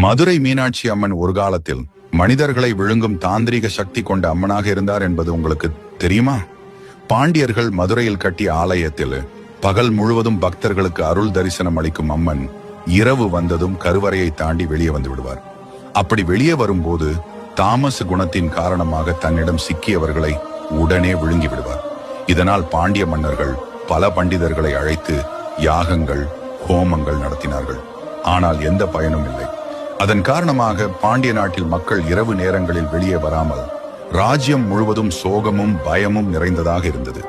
மதுரை மீனாட்சி அம்மன் ஒரு காலத்தில் மனிதர்களை விழுங்கும் தாந்திரிக சக்தி கொண்ட அம்மனாக இருந்தார் என்பது உங்களுக்கு தெரியுமா? பாண்டியர்கள் மதுரையில் கட்டிய ஆலயத்தில் பகல் முழுவதும் பக்தர்களுக்கு அருள் தரிசனம் அளிக்கும் அம்மன் இரவு வந்ததும் கருவறையை தாண்டி வெளியே வந்து விடுவார். அப்படி வெளியே வரும்போது தாமச குணத்தின் காரணமாக தன்னிடம் சிக்கியவர்களை உடனே விழுங்கி விடுவார். இதனால் பாண்டிய மன்னர்கள் பல பண்டிதர்களை அழைத்து யாகங்கள் ஹோமங்கள் நடத்தினார்கள். ஆனால் எந்த பயனும் இல்லை. அதன் காரணமாக பாண்டிய நாட்டில் மக்கள் இரவு நேரங்களில் வெளியே வராமல் ராஜ்யம் முழுவதும் சோகமும் பயமும் நிறைந்ததாக இருந்தது.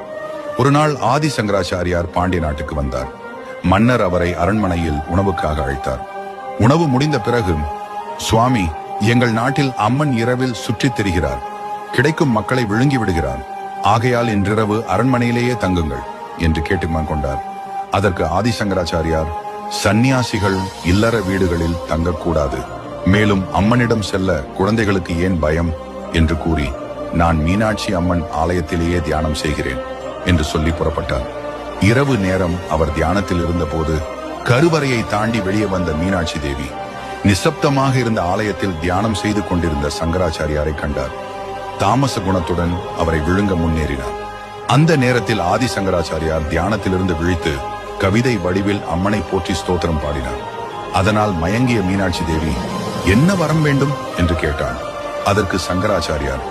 ஒரு நாள் ஆதி சங்கராச்சாரியார் பாண்டிய நாட்டுக்கு வந்தார். மன்னர் அவரை அரண்மனையில் உணவுக்காக அழைத்தார். உணவு முடிந்த பிறகு, சுவாமி, எங்கள் நாட்டில் அம்மன் இரவில் சுற்றித் திரிகிறார், கிடைக்கும் மக்களை விழுங்கி விடுகிறார், ஆகையால் இன்றிரவு அரண்மனையிலேயே தங்குங்கள் என்று கேட்டுக்கொண்டார். அதற்கு ஆதிசங்கராச்சாரியார், சந்நியாசிகள் இல்லற வீடுகளில் தங்கக்கூடாது, மேலும் அம்மனிடம் செல்ல குழந்தைகளுக்கு ஏன் பயம் என்று கூறி, நான் மீனாட்சி அம்மன் ஆலயத்திலேயே தியானம் செய்கிறேன் என்று சொல்லி புறப்பட்டார். இரவு நேரம் அவர் தியானத்தில் இருந்தபோது கருவறையை தாண்டி வெளியே வந்த மீனாட்சி தேவி நிசப்தமாக இருந்த ஆலயத்தில் தியானம் செய்து கொண்டிருந்த சங்கராச்சாரியாரை கண்டார். தாமச குணத்துடன் அவரை விழுங்க முன்னேறினார். அந்த நேரத்தில் ஆதி சங்கராச்சாரியார் தியானத்திலிருந்து விழித்து கவிதை வடிவில் அம்மனை போற்றி ஸ்தோத்திரம் பாடினார். அதனால் மயங்கிய மீனாட்சி தேவி, என்ன வரம் வேண்டும் என்று கேட்டாள். அதற்கு சங்கராச்சாரியார்,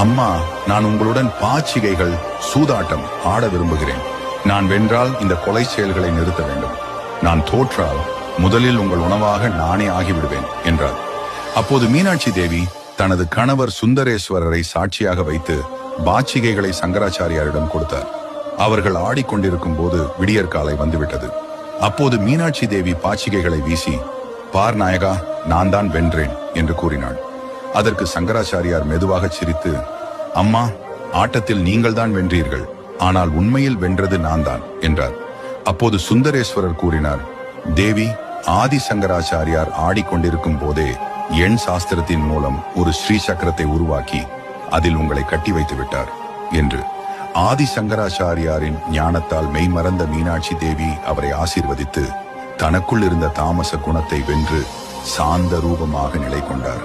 அம்மா, நான் உங்களுடன் பாச்சிகைகள் சூதாட்டம் ஆட விரும்புகிறேன். நான் வென்றால் இந்த கொலை செயல்களை நிறுத்த வேண்டும். நான் தோற்றால் முதலில் உங்கள் உணவாக நானே ஆகிவிடுவேன் என்றார். அப்போது மீனாட்சி தேவி தனது கணவர் சுந்தரேஸ்வரரை சாட்சியாக வைத்து பாச்சிகைகளை சங்கராச்சாரியாரிடம் கொடுத்தார். அவர்கள் ஆடிக்கொண்டிருக்கும் போது விடியற்காலை வந்துவிட்டது. அப்போது மீனாட்சி தேவி பாச்சிகைகளை வீசி, பார் நாயகா, நான் தான் வென்றேன் என்று கூறினாள். அதற்கு சங்கராச்சாரியார் மெதுவாக சிரித்து, அம்மா, ஆட்டத்தில் நீங்கள் தான் வென்றீர்கள், ஆனால் உண்மையில் வென்றது நான் தான் என்றார். அப்போது சுந்தரேஸ்வரர் கூறினார், தேவி, ஆதி சங்கராச்சாரியார் ஆடிக்கொண்டிருக்கும் போதே எண் சாஸ்திரத்தின் மூலம் ஒரு ஸ்ரீ சக்கரத்தை உருவாக்கி அதில் உங்களை கட்டி வைத்து விட்டார் என்று. ஆதி சங்கராச்சாரியாரின் ஞானத்தால் மெய்மறந்த மீனாட்சி தேவி அவரை ஆசீர்வதித்து தனக்குள் இருந்த தாமச குணத்தை வென்று சாந்த ரூபமாக நிலை கொண்டார்.